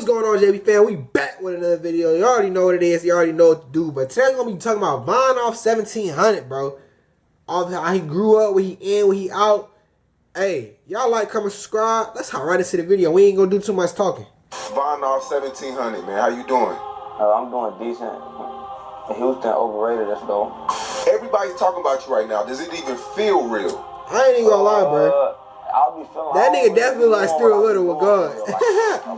What's going on, JB fan? We back with another video. You already know what it is. You already know what to do. But today we're going to be talking about VONOFF1700, bro. All of how he grew up, where he in, where he out. Hey, y'all like, comment, subscribe. Let's hop right into the video. We ain't going to do too much talking. VONOFF1700, man. How you doing? I'm doing decent. Houston overrated us though. Everybody's talking about you right now. Does it even feel real? I ain't even going to lie, bro. I'll be feeling that nigga definitely like still a little with God. Like,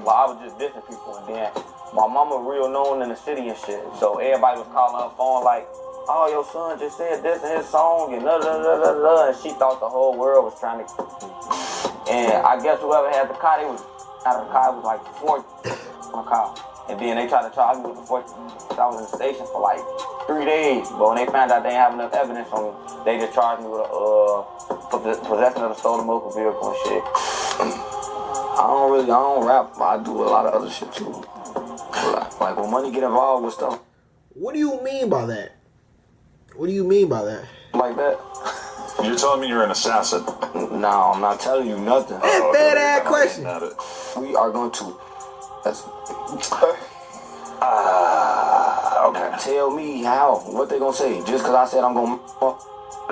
I was just dissing people, and then my mama real known in the city and shit. So everybody was calling her phone like, "Oh, your son just said this in his song," and da da da da da. And she thought the whole world was trying to. And I guess whoever had the car, they was out of the car. It was like 4 on the car. And then they tried to charge me with the 4. I was in the station for like 3 days, but when they found out they didn't have enough evidence on me, they just charged me with possession of a stolen motor vehicle and shit. I don't rap, but I do a lot of other shit too. Like when money get involved with stuff. What do you mean by that? What do you mean by that? Like that. You're telling me you're an assassin? No, I'm not telling you nothing. That's a bad ass question. We are going to. Okay. Tell me how. What they gonna say? Just because I said I'm gonna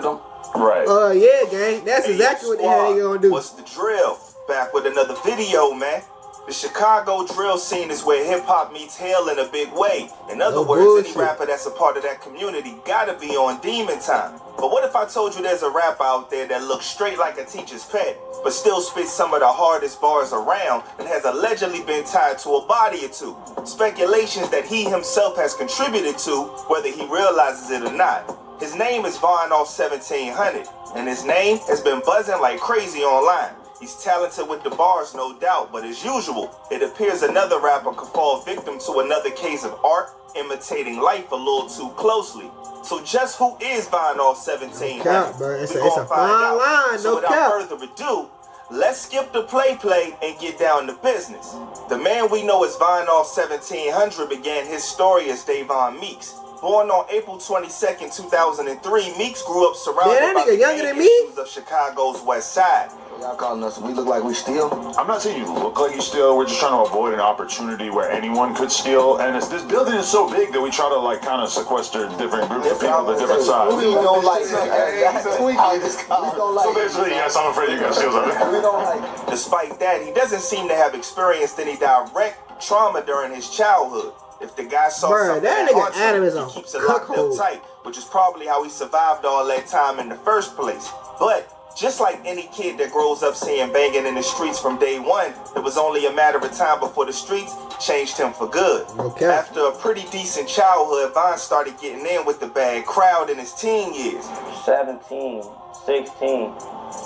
them? Right. Yeah, gang. That's exactly what the hell they gonna do. What's the drill? Back with another video, man. The Chicago drill scene is where hip-hop meets hell in a big way. In other words, any rapper that's a part of that community gotta be on demon time. But what if I told you there's a rapper out there that looks straight like a teacher's pet, but still spits some of the hardest bars around and has allegedly been tied to a body or two? Speculations that he himself has contributed to, whether he realizes it or not. His name is VONOFF1700, and his name has been buzzing like crazy online. He's talented with the bars, no doubt, but as usual, it appears another rapper could fall victim to another case of art imitating life a little too closely. So just who is VONOFF1700? No cap, it's a fine line, so without further ado, let's skip the play and get down to business. The man we know as VONOFF1700 began his story as Davon Meeks. Born on April 22nd, 2003, Meeks grew up surrounded by the main issues of Chicago's West Side. Y'all calling us, we look like we steal? I'm not saying you look like you steal. We're just trying to avoid an opportunity where anyone could steal. And this building is so big that we try to like kind of sequester different groups of people to different sides. We don't like that. So basically, yes, I'm afraid you guys steal something. We don't like. Despite that, he doesn't seem to have experienced any direct trauma during his childhood. If the guy saw something that nigga Adam is he keeps it locked up tight, which is probably how he survived all that time in the first place. But just like any kid that grows up seeing banging in the streets from day one, it was only a matter of time before the streets changed him for good. Okay. After a pretty decent childhood, Von started getting in with the bad crowd in his teen years. 17, 16,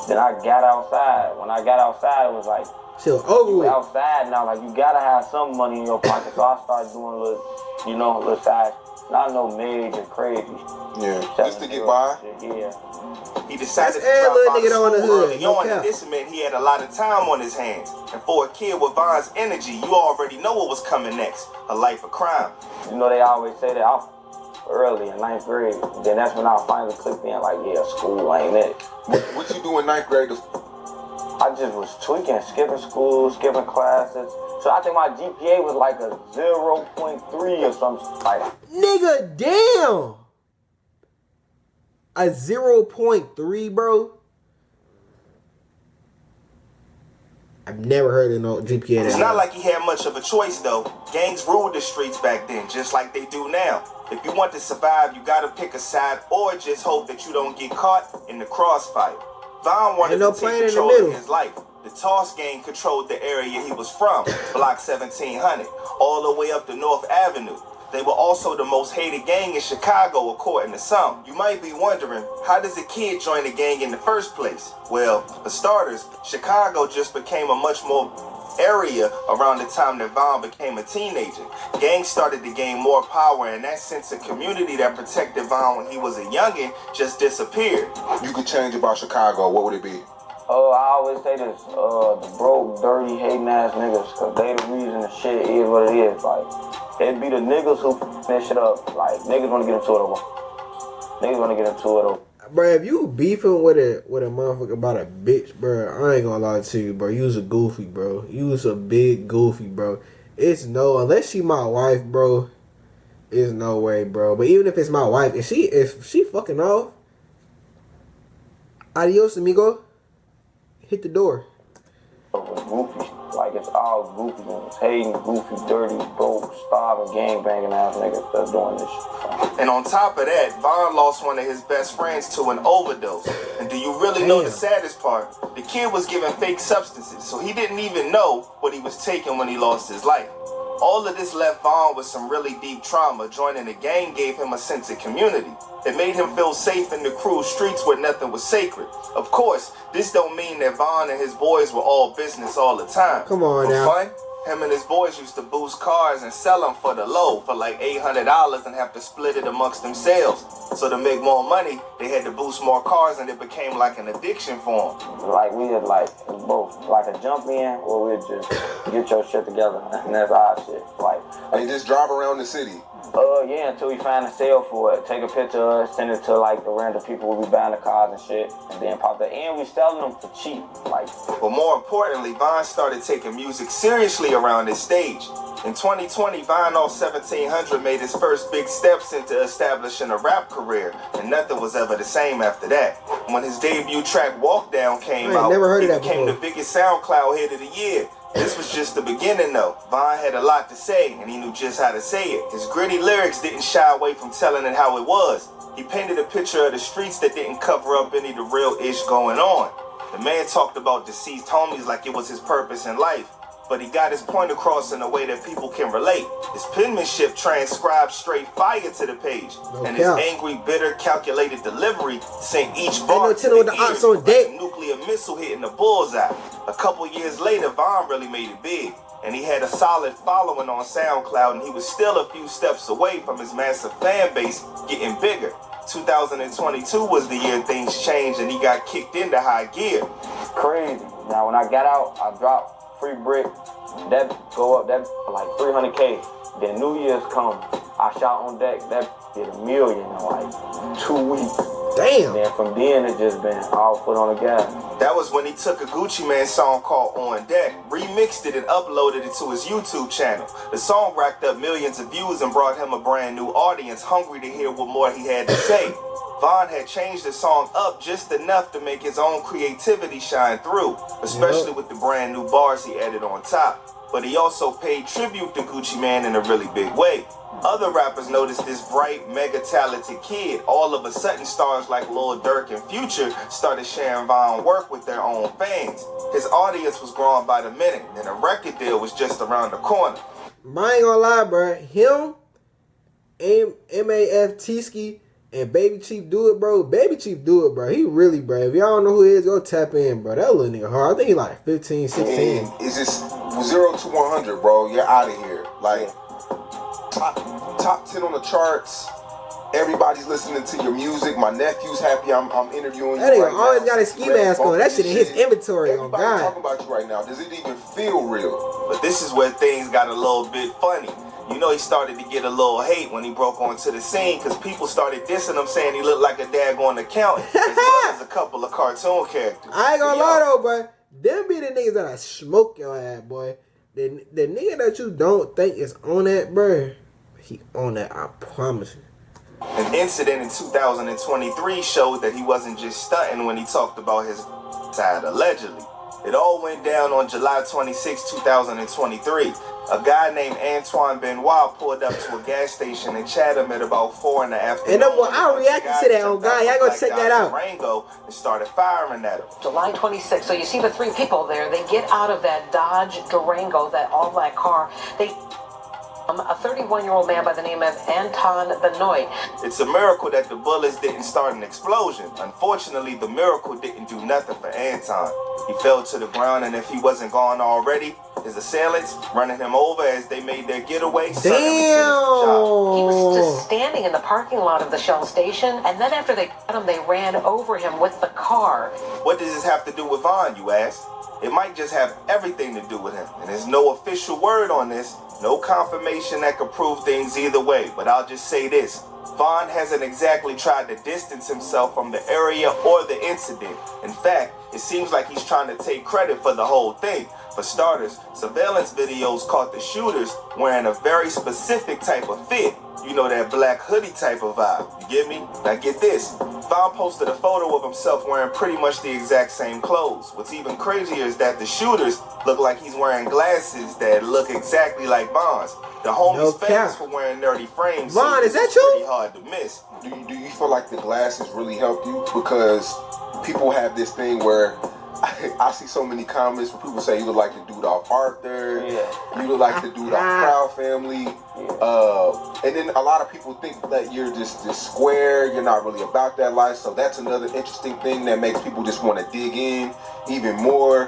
then I got outside. When I got outside, it was like, over outside now, like you gotta have some money in your pocket. So I started doing a little side, not no major crazy. Yeah, just to get by. Yeah. He decided to drop out of school early on, and this meant he had a lot of time on his hands. And for a kid with Von's energy, you already know what was coming next: a life of crime. You know they always say that early in 9th grade. Then that's when I finally clicked in, like, yeah, school ain't it. What you do in 9th grade? I just was tweaking, skipping school, skipping classes. So I think my GPA was like a 0.3 or something like that. Nigga, damn! A 0.3, bro? I've never heard of no GPA. It's not like he had much of a choice, though. Gangs ruled the streets back then, just like they do now. If you want to survive, you gotta pick a side or just hope that you don't get caught in the crossfire. Von wanted to take control of his life. The Toss gang controlled the area he was from, Block 1700, all the way up to North Avenue. They were also the most hated gang in Chicago, according to some. You might be wondering, how does a kid join a gang in the first place? Well, for starters, Chicago just became a much more area around the time that Von became a teenager. Gangs started to gain more power, and that sense of community that protected Von when he was a youngin' just disappeared. You could change about Chicago, what would it be? I always say this, the broke, dirty, hating ass niggas, cause they the reason the shit is what it is. Like, it'd be the niggas who finish it up. Like, niggas wanna get into it. Niggas wanna get into it. Bro, if you beefing with a motherfucker about a bitch, bro, I ain't gonna lie to you, bro. You was a goofy, bro. You was a big goofy, bro. It's no, unless she my wife, bro. There's no way, bro. But even if it's my wife, if she fucking off, adios, amigo. Hit the door. Goofy, like it's all goofy, it's hating, goofy, dirty, broke, starving, gangbanging ass niggas that's doing this shit. And on top of that, Von lost one of his best friends to an overdose. And do you really know the saddest part? The kid was given fake substances, so he didn't even know what he was taking when he lost his life. All of this left Von with some really deep trauma. Joining the gang gave him a sense of community. It made him feel safe in the cruel streets where nothing was sacred. Of course, this don't mean that Von and his boys were all business all the time. Come on now. For fun, him and his boys used to boost cars and sell them for the low for like $800 and have to split it amongst themselves. So to make more money, they had to boost more cars and it became like an addiction for them. Like we had like both, like a jump in or we'd just get your shit together and that's our shit. Like and just drive around the city. Yeah, until we find a sale for it. Take a picture of it, send it to like the random people who be buying the cars and shit, and then pop that. And we selling them for cheap, like. But more importantly, Von started taking music seriously around this stage. In 2020, VONOFF1700 made his first big steps into establishing a rap career, and nothing was ever the same after that. When his debut track "Walk Down" came out, it became the biggest SoundCloud hit of the year. This was just the beginning though. Von had a lot to say and he knew just how to say it. His gritty lyrics didn't shy away from telling it how it was. He painted a picture of the streets that didn't cover up any of the real ish going on. The man talked about deceased homies like it was his purpose in life. But he got his point across in a way that people can relate. His penmanship transcribed straight fire to the page. And his angry, bitter, calculated delivery sent each bar to the ears like a nuclear missile hitting the bullseye. A couple years later, Von really made it big. And he had a solid following on SoundCloud, and he was still a few steps away from his massive fan base getting bigger. 2022 was the year things changed and he got kicked into high gear. Crazy. Now when I got out, I dropped Free Brick, that go up, that like 300K. Then New Year's come, I shot on deck, that did $1 million in like 2 weeks. Damn. And then from then it just been all foot on the gas. That was when he took a Gucci Mane song called On Deck, remixed it and uploaded it to his YouTube channel. The song racked up millions of views and brought him a brand new audience hungry to hear what more he had to say. Von had changed the song up just enough to make his own creativity shine through, especially with the brand new bars he added on top. But he also paid tribute to Gucci Mane in a really big way. Other rappers noticed this bright, mega talented kid. All of a sudden, stars like Lil Durk and Future started sharing Von work with their own fans. His audience was growing by the minute, and a record deal was just around the corner. I ain't gonna lie, bro. Him, MAF T-Ski, and Baby Chief do it, bro. Baby Chief do it, bro. He really, bro. If y'all don't know who he is, go tap in, bro. That little nigga hard. I think he like 15, 16. Man, it's just 0 to 100, bro. You're out of here. Like, top 10 on the charts. Everybody's listening to your music. My nephew's happy I'm interviewing you. That nigga always got his ski mask on. That shit in his inventory. Everybody on God. talking about you right now. Does it even feel real? But this is where things got a little bit funny. You know, he started to get a little hate when he broke onto the scene because people started dissing him, saying he looked like a daggone accountant, as well as a couple of cartoon characters. I ain't gonna lie though, bro. Them be the niggas that I smoke your ass, boy. The nigga that you don't think is on that, bro, he on that, I promise you. An incident in 2023 showed that he wasn't just stunting when he talked about his side, allegedly. It all went down on July 26, 2023. A guy named Antoine Benoit pulled up to a gas station in Chatham at about 4 in the afternoon. And I reacted to that on God. Y'all go check that out. Rango and started firing at him. July 26th. So you see the 3 people there. They get out of that Dodge Durango, that all-black car. A 31-year-old man by the name of Anton Benoit. It's a miracle that the bullets didn't start an explosion. Unfortunately, the miracle didn't do nothing for Anton. He fell to the ground, and if he wasn't gone already, his assailants running him over as they made their getaway. Damn! He was just standing in the parking lot of the Shell station, and then after they got him, they ran over him with the car. What does this have to do with Von, you ask? It might just have everything to do with him. And there's no official word on this, no confirmation that could prove things either way. But I'll just say this. Von hasn't exactly tried to distance himself from the area or the incident. In fact, it seems like he's trying to take credit for the whole thing. For starters, surveillance videos caught the shooters wearing a very specific type of fit. You know, that black hoodie type of vibe. You get me? Now get this. Vaughn posted a photo of himself wearing pretty much the exact same clothes. What's even crazier is that the shooters look like he's wearing glasses that look exactly like Vaughn's. The homie's famous for wearing nerdy frames. Vaughn, so is that you? pretty hard to miss. Do you feel like the glasses really help you? Because people have this thing where I see so many comments where people say you look like the dude off Arthur, you look like the dude off Proud Family, and then a lot of people think that you're just square, you're not really about that life, so that's another interesting thing that makes people just want to dig in even more.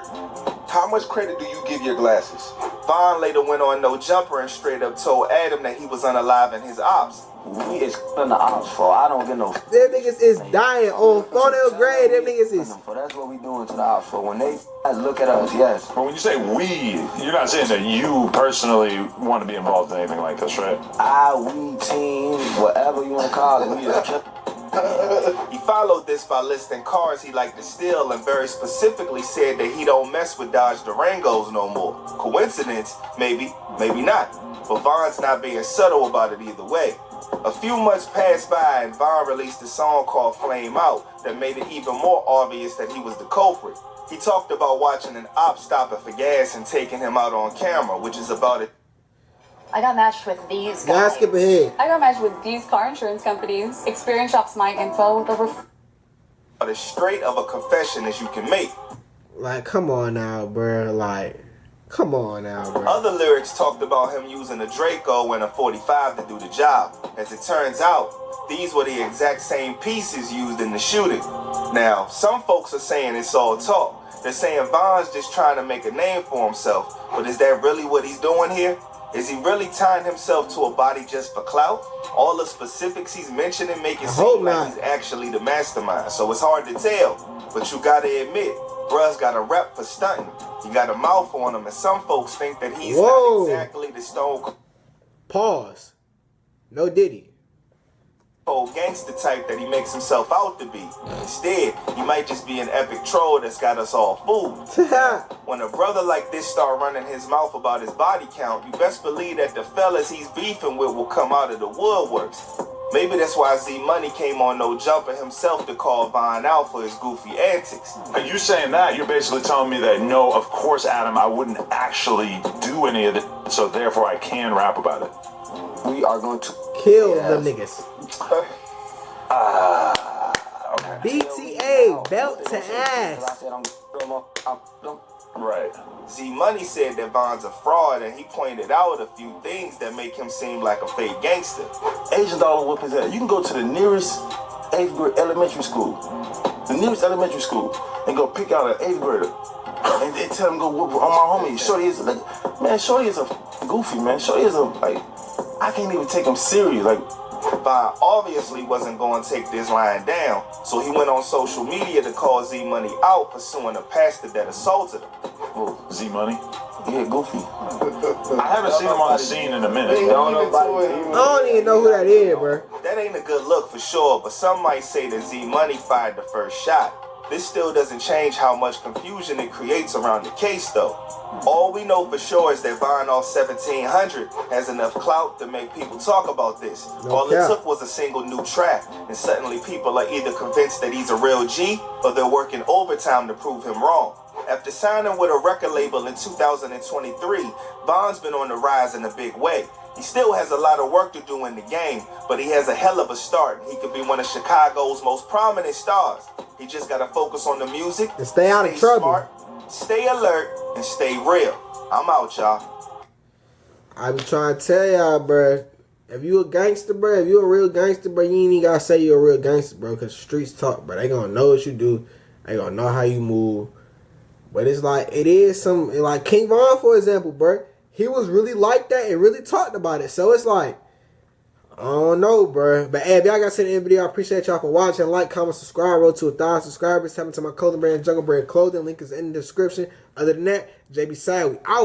How much credit do you give your glasses? Vaughn later went on No Jumper and straight up told Adam that he was unalive in his ops. We is in the ops for. I don't get no. Them niggas is dying on phonal grade. Them niggas is. So that's what we doing to the ops for. When they look at us, yes. But when you say we, you're not saying that you personally want to be involved in anything like this, right? We, team, whatever you want to call it. We just kept. He followed this by listing cars he liked to steal and very specifically said that he don't mess with Dodge Durangos no more. Coincidence? Maybe, maybe not. But Vaughn's not being subtle about it either way. A few months passed by and Vaughn released a song called Flame Out that made it even more obvious that he was the culprit. He talked about watching an op stopping for gas and taking him out on camera, which is about it. I got matched with these guys. Now skip ahead. I got matched with these car insurance companies. Experience shops my info with over. As straight of a confession as you can make. Like, come on now, bro. Like, come on now, bro. Other lyrics talked about him using a Draco and a 45 to do the job. As it turns out, these were the exact same pieces used in the shooting. Now, some folks are saying it's all talk. They're saying Vaughn's just trying to make a name for himself. But is that really what he's doing here? Is he really tying himself to a body just for clout? All the specifics he's mentioning make it seem like he's actually the mastermind. So it's hard to tell. But you gotta admit, bruh's got a rep for stunting. He got a mouth on him, and some folks think that he's not exactly the stone Pause. No Diddy. cold gangster type that he makes himself out to be. Instead, he might just be an epic troll that's got us all fooled. When a brother like this start running his mouth about his body count, you best believe that the fellas he's beefing with will come out of the woodworks. Maybe that's why Z Money came on No Jumper himself to call Vaughn out for his goofy antics. Are you saying that? You're basically telling me that, no, of course, Adam, I wouldn't actually do any of it, so therefore I can rap about it. We are going to kill them niggas. Okay. BTA, belt to ass. Right. Z Money said that Vaughn's a fraud, and he pointed out a few things that make him seem like a fake gangster. Asian dollar whoop his ass. You can go to the nearest 8th grade elementary school, and go pick out an 8th grader, and they tell him go whoop on my homie. Shorty is like, man, Shorty is a goofy man. Shorty is a like, I can't even take him serious. Like, Vaughn obviously wasn't going to take this line down, so he went on social media to call Z Money out for suing a pastor that assaulted him. oh, Z Money? yeah, goofy. I haven't seen him on the scene in a minute. I don't even know who that is, bro. That ain't a good look for sure, but some might say that Z Money fired the first shot. This still doesn't change how much confusion it creates around the case, though. All we know for sure is that VONOFF1700 has enough clout to make people talk about this. All it took was a single new track, and suddenly people are either convinced that he's a real G, or they're working overtime to prove him wrong. After signing with a record label in 2023, Vaughn's been on the rise in a big way. He still has a lot of work to do in the game, but he has a hell of a start. He could be one of Chicago's most prominent stars. He just got to focus on the music, and stay out of trouble, smart, stay alert, and stay real. I'm out, y'all. I be trying to tell y'all, bro. If you a gangster, bro, if you a real gangster, bro, you ain't even gotta say you a real gangster, bro, because streets talk, bro. They gonna know what you do. They gonna know how you move. But it's like, it is some, like King Von, for example, bro. He was really like that and really talked about it. So it's like, I don't know, bro. But hey, if y'all got to see the end video, I appreciate y'all for watching. Like, comment, subscribe. Road to 1,000 subscribers. Tap into my clothing brand, JungleBredClothing. Link is in the description. Other than that, JB Side, we out.